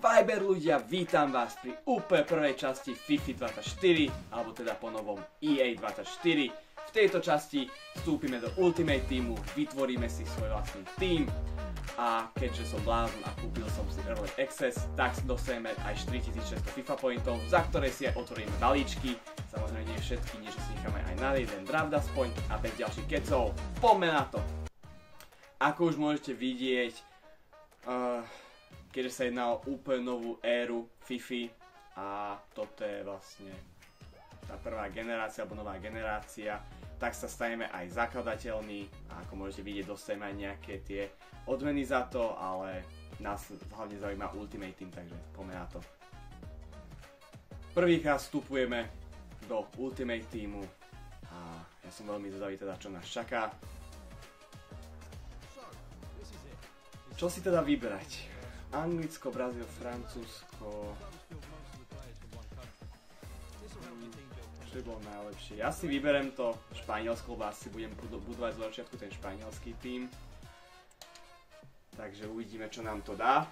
Viber ľudia, vítam vás pri úplne prvej časti FIFA 24, alebo teda po novom EA 24. V tejto časti vstúpime do Ultimate Teamu, vytvoríme si svoj vlastný tým a keďže som blázon a kúpil som si Early Access, tak dostaneme aj 4600 FIFA pointov, za ktoré si aj otvoríme balíčky. Samozrejme nie všetky, nie že si necháme aj na jeden draft aspoň a bez ďalších kecov. Poďme na to! Ako už môžete vidieť, keďže sa jedná o úplne novú éru FIFA a toto je vlastne tá prvá generácia alebo nová generácia, tak sa staneme aj zakladateľní a ako môžete vidieť, dostaneme aj nejaké tie odmeny za to, ale nás hlavne zaujíma Ultimate Team, takže poďme na to. Prvýkrát vstupujeme do Ultimate Teamu a ja som veľmi zvedavý teda, čo nás čaká. Čo si teda vybrať? Anglicko, Brazíl, Francúzsko. Čo by bolo najlepšie? Ja si vyberem to Španielsko, lebo asi budem budovať z začiatku ten španielský tím. Takže uvidíme, čo nám to dá.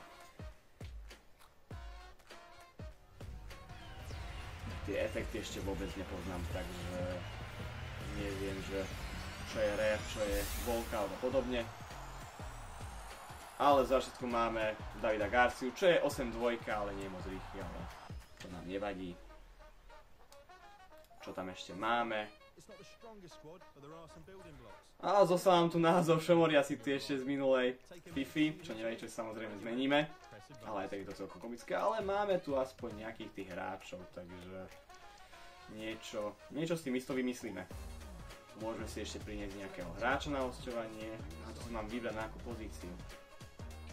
Tie efekty ešte vôbec nepoznám, takže neviem, že čo je rare, čo je volka alebo podobne. Ale v začiatku máme Davida Garciu, čo je 8-2, ale nie je moc rýchly, ale to nám nevadí. Čo tam ešte máme? A zostal nám tu názov Šomoria City ešte z minulej FIFA, čo neviem, čo samozrejme zmeníme. Ale aj tak je to celkom komické, ale máme tu aspoň nejakých tých hráčov, takže niečo s tým isto vymyslíme. Môžeme si ešte priniesť nejakého hráča na hosťovanie a to si mám vybrať na akú pozíciu.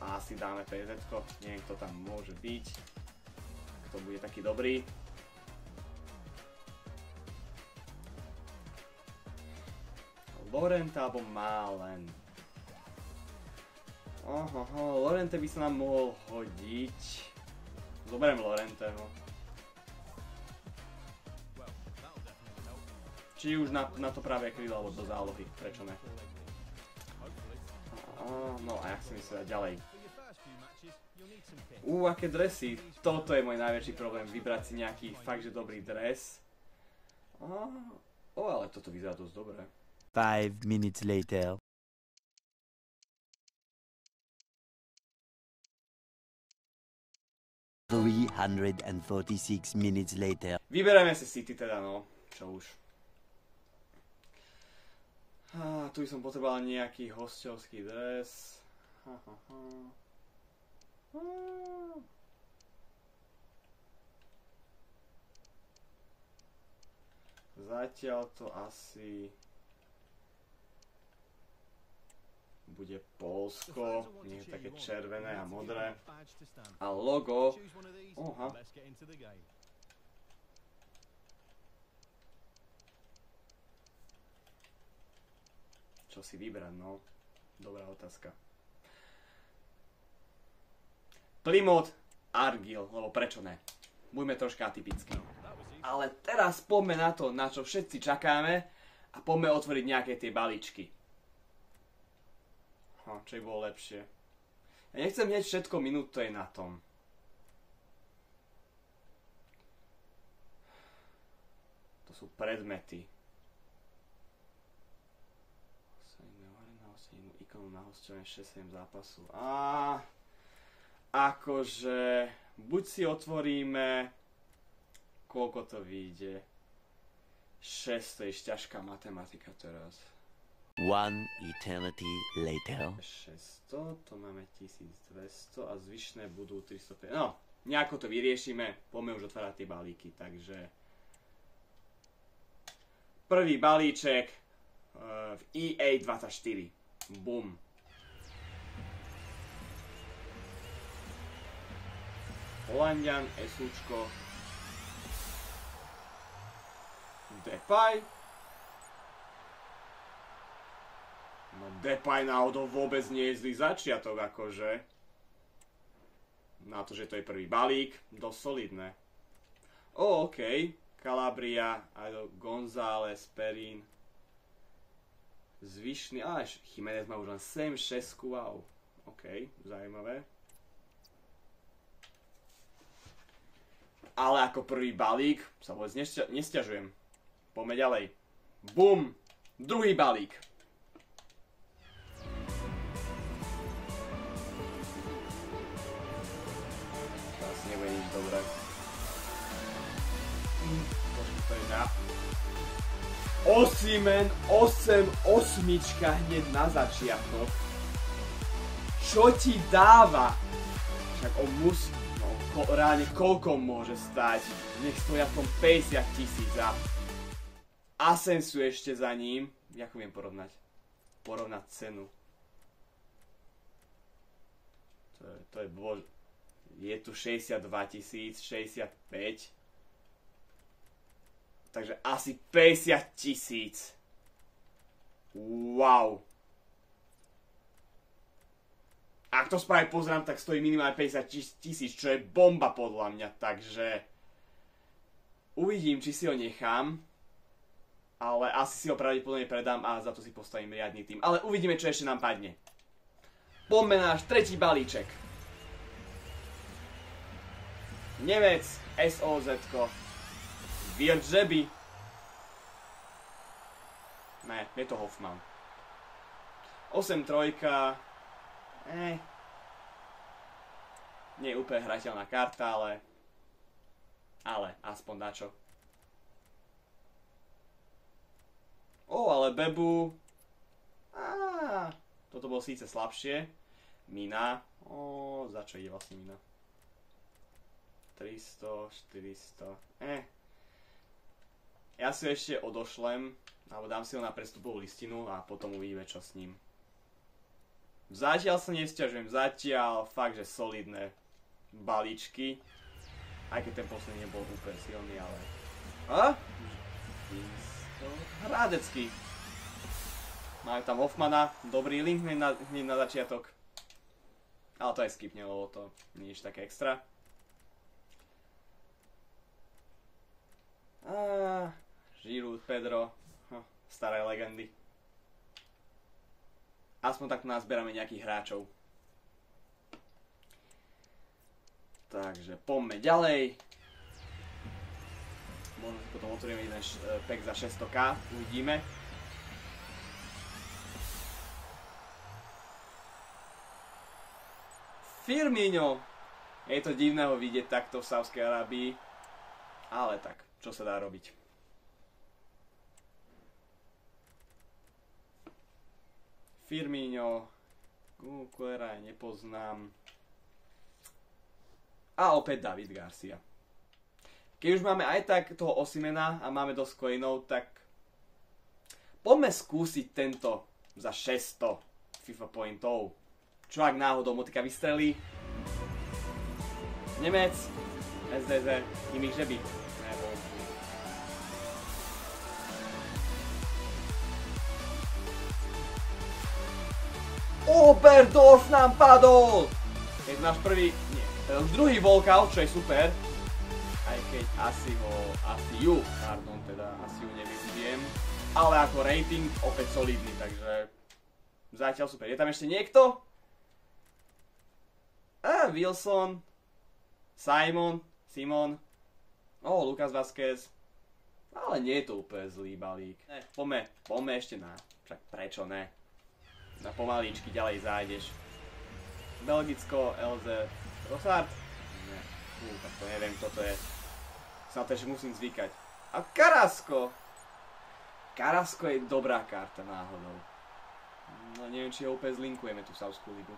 A asi dáme PZ-ko, neviem, kto tam môže byť, kto bude taký dobrý. Lorente alebo Malen. Lorente by sa nám mohol hodiť. Zoberiem Lorenteho. Či už na to práve krídlo alebo do zálohy, prečo ne? No a jak si myslím ďalej. Aké dresy. Toto je môj najväčší problém, vybrať si nejaký fakt, že dobrý dres. Ale toto vyzerá dosť dobre. 5 minutes later. ...346 minutes later. Vyberajme si City teda, no. Čo už. Tu by som potreboval nejaký hosťovský dres. Zatiaľ to asi bude Poľsko, nie je také červené a modré. A logo. Čo si vybrať, no? Dobrá otázka. Plymouth Argyle, lebo prečo ne? Buďme troška atypickí. Ale teraz poďme na to, na čo všetci čakáme a poďme otvoriť nejaké tie balíčky. Čo by bolo lepšie? Ja nechcem hneď všetko minúť, to je na tom. To sú predmety. Ikonu na hosťovanie 6-7 zápasu. Akože buď si otvoríme, koľko to vyjde. 6, to je ťažká matematika teraz. 1 eternity later. 600, to máme 1200 a zvyšné budú 350. No, nejako to vyriešime, poďme už otvárať tie balíky, takže prvý balíček v EA 24. Bum. Holandian, SUčko. Depay. No Depay náhodou vôbec nie je zlý začiatok, akože. Na to, že to je prvý balík, dosť solidné. OK. Calabria, González, Perín. Zvyšný, Jiménez má už len 7-6, wow. OK, zaujímavé. Ale ako prvý balík sa vôbec nesťažujem. Poďme ďalej. Bum! Druhý balík. To asi nebude nič dobré. Osimhen, 8-8 hneď na začiatok. Čo ti dáva? Však on musí, no reálne koľko môže stáť? Nech stoja v tom 50 000 a Asensu ešte za ním. Ako viem porovnať? Porovnať cenu. To je bož... Je tu 62 000, 65. Takže asi 50 000. Wow. Ak to správne pozerám, tak stojí minimálne 50 000, čo je bomba podľa mňa, takže... Uvidím, či si ho nechám. Ale asi si ho pravdepodobne predám a za to si postavím riadny tým. Ale uvidíme, čo ešte nám padne. Poďme na náš tretí balíček. Nemec, SOZ-ko. Virdžeby. Ne, je to Hoffman. 8-3. Nie je úplne hrateľná karta, ale aspoň dačo. Ale Bebu. Toto bolo síce slabšie. Mina. Za čo ide vlastne Mina? 300, 400. Ja si ešte odošlem, alebo dám si ho na prestupovú listinu a potom uvidíme, čo s ním. Zatiaľ sa nesťažujem, zatiaľ fakt, že solidné balíčky. Aj keď ten posledný nebol úplne silný, ale... Hrádecký. Majú tam Hoffmana, dobrý link hneď na začiatok. Ale to aj skipne, lebo to nie je také extra. Giroud, Pedro, staré legendy. Aspoň takto nazberáme nejakých hráčov. Takže poďme ďalej. Možno si potom otvoríme jeden pack za 600k, uvidíme. Firmino. Je to divné ho vidieť takto v Saudskej Arábii. Ale tak, čo sa dá robiť. Firmino. Kulera nepoznám. A opäť David Garcia. Keď už máme aj tak toho Osimhena a máme dosť coinov, tak poďme skúsiť tento za 600 FIFA pointov. Čo ak náhodou motika vystrelí? Nemec, SDZ, Kimmich, že by? Nebol. Oberdorf nám padol! Je to náš prvý, nie, už druhý walkout, čo je super. Aj keď asi ju nevyužijem. Ale ako rating opäť solidný, takže zatiaľ super. Je tam ešte niekto? Wilson, Simon, Lucas Vázquez. Ale nie je to úplne zlý balík. Poďme ešte na, však prečo ne? Na pomaličky ďalej zájdeš. Belgicko, LZ, Trossard? Ne, tak to neviem, kto to je. Na to ešte musím zvykať. A Carrasco! Carrasco je dobrá karta náhodou. No neviem, či ho úplne zlinkujeme tú Saudskú ligu.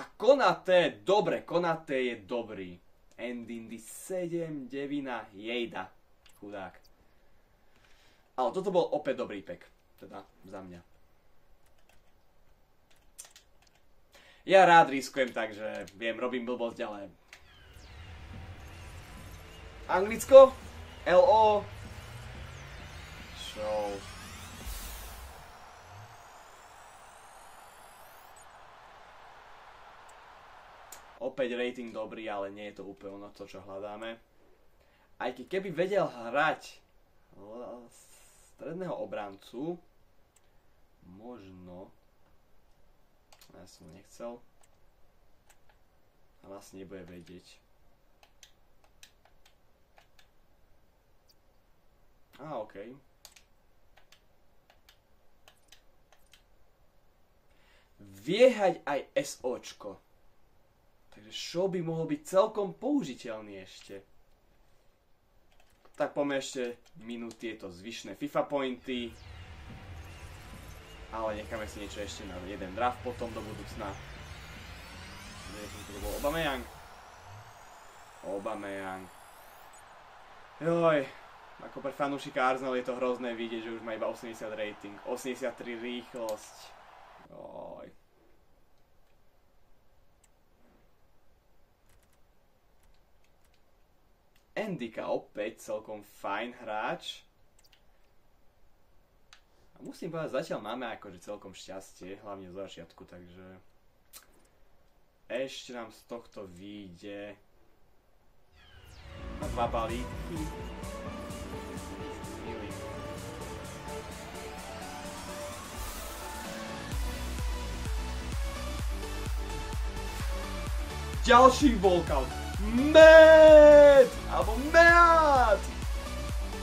A Konaté, dobre, Konaté je dobrý. Endindy 7, Devina, Jejda. Chudák. Ale toto bol opäť dobrý pack. Teda za mňa. Ja rád riskujem, takže viem, robím blbosť, ale... Anglicko? LO? Show. Opäť rating dobrý, ale nie je to úplne ono to, čo hľadáme. Aj keby vedel hrať stredného obrancu, možno... Ja som ho nechcel. Ale asi nebude vedieť. Okej. Viehať aj SOčko. Takže čo by mohol byť celkom použiteľný ešte? Tak poďme ešte minúť tieto zvyšné FIFA pointy. Ale necháme si niečo ešte na jeden draft potom do budúcna. To bol Aubameyang. Joj, ako pre fanúšika Arsenal je to hrozné vidieť, že už má iba 80 rating, 83 rýchlosť. Joj. Endika opäť celkom fajn hráč. A musím povedať, zatiaľ máme akože celkom šťastie, hlavne z začiatku, takže ešte nám z tohto vyjde na 2 balíky. Ďalší walkout. Alebo Meat!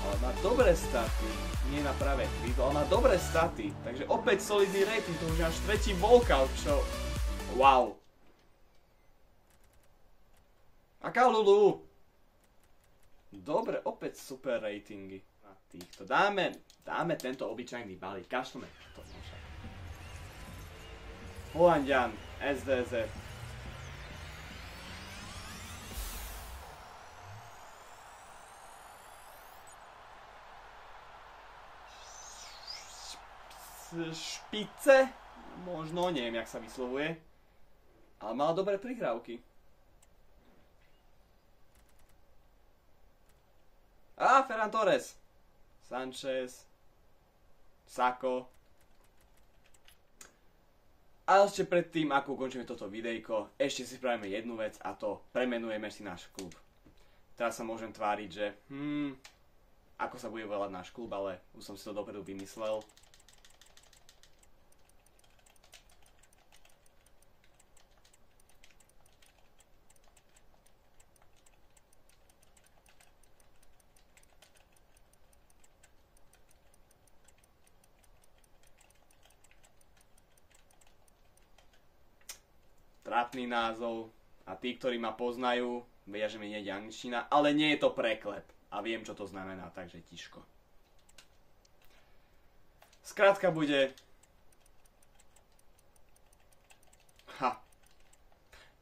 Ale má dobré staty. Nie na pravé krídlo, ale má dobré staty. Takže opäť solidný rating, to už je až tretí walkout, čo... Wow. Aká Lulu? Dobre, opäť super ratingy. Na týchto. Dáme tento obyčajný balík. Kašleme to. Holandian, SDZ. Špice? Možno, neviem, jak sa vyslovuje. Ale mala dobré prihrávky. Ferran Torres. Sanchez. Sako. A ešte predtým, ako ukončíme toto videjko, ešte si spravíme jednu vec a to premenujeme si náš klub. Teraz sa môžem tváriť, že ako sa bude volať náš klub, ale už som si to dopredu vymyslel. Trápny názov a tí, ktorí ma poznajú, vedia, že mi nejde angličtina, ale nie je to preklep a viem, čo to znamená, takže tiško. Skrátka bude...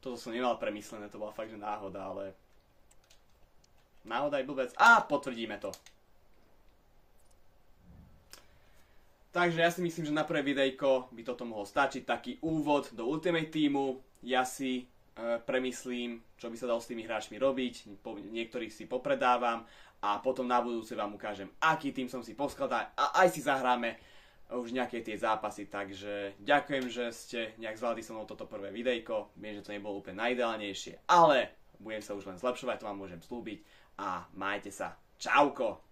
Toto som nemal premyslené, to bola fakt, že náhoda, ale... Náhoda je blbec. Potvrdíme to. Takže ja si myslím, že na prvé videjko by toto mohlo stačiť, taký úvod do Ultimate Teamu. Ja si premyslím, čo by sa dalo s tými hráčmi robiť, niektorých si popredávam a potom na budúce vám ukážem, aký tým som si poskladal a aj si zahráme už nejaké tie zápasy. Takže ďakujem, že ste nejak zvládli so mnou toto prvé videjko. Viem, že to nebolo úplne najideálnejšie, ale budem sa už len zlepšovať, to vám môžem slúbiť a majte sa. Čauko!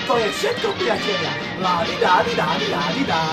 To je všetko, priatelia. Ládi, dádi, dádi, dádi, dá.